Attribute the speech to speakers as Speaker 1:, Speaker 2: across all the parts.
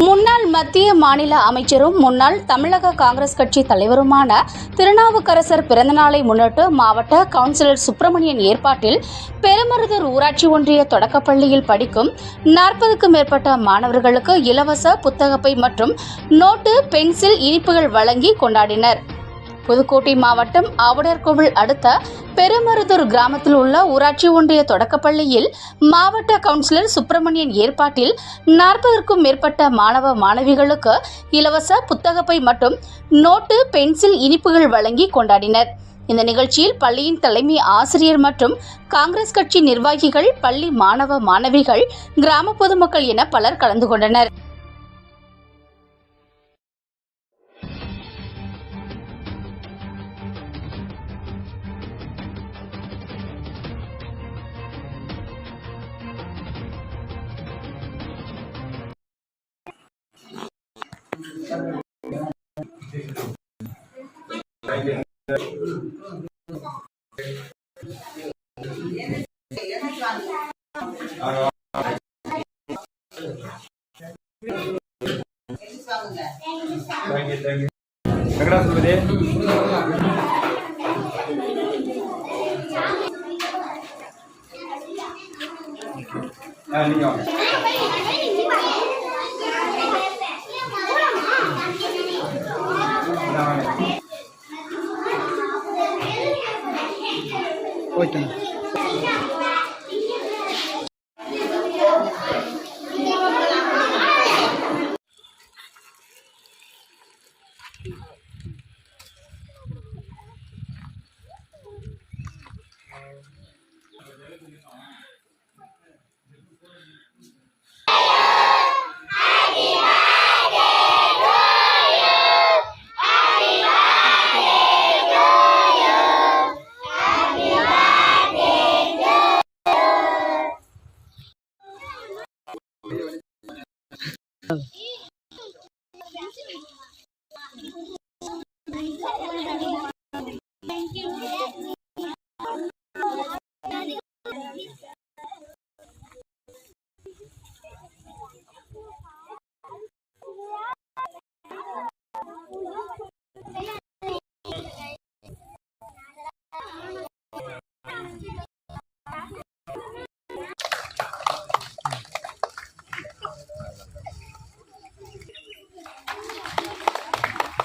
Speaker 1: முன்னாள் மத்திய மாநில அமைச்சரும் முன்னாள் தமிழக காங்கிரஸ் கட்சி தலைவருமான திருநாவுக்கரசர் பிறந்தநாளை முன்னிட்டு மாவட்ட கவுன்சிலர் சுப்பிரமணியன் ஏற்பாட்டில் பெருமருதூர் ஊராட்சி ஒன்றிய தொடக்கப்பள்ளியில் படிக்கும் 40க்கும் மேற்பட்ட மாணவர்களுக்கு இலவச புத்தகப்பை மற்றும் நோட்டு, பென்சில், இனிப்புகள் வழங்கி கொண்டாடினர். புதுக்கோட்டை மாவட்டம் ஆவுடையார்கோவில் அடுத்த பெருமருதூர் கிராமத்தில் உள்ள ஊராட்சி ஒன்றிய தொடக்கப்பள்ளியில் மாவட்ட கவுன்சிலர் சுப்பிரமணியன் ஏற்பாட்டில் 40க்கும் மேற்பட்ட மாணவ மாணவிகளுக்கு இலவச புத்தகப்பை மற்றும் நோட்டு, பென்சில், இனிப்புகள் வழங்கி கொண்டாடினர். இந்த நிகழ்ச்சியில் பள்ளியின் தலைமை ஆசிரியர் மற்றும் காங்கிரஸ் கட்சி நிர்வாகிகள், பள்ளி மாணவ மாணவிகள், கிராம பொதுமக்கள் என பலர் கலந்து கொண்டனர்.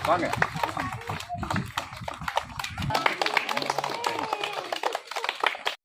Speaker 2: வாங்க.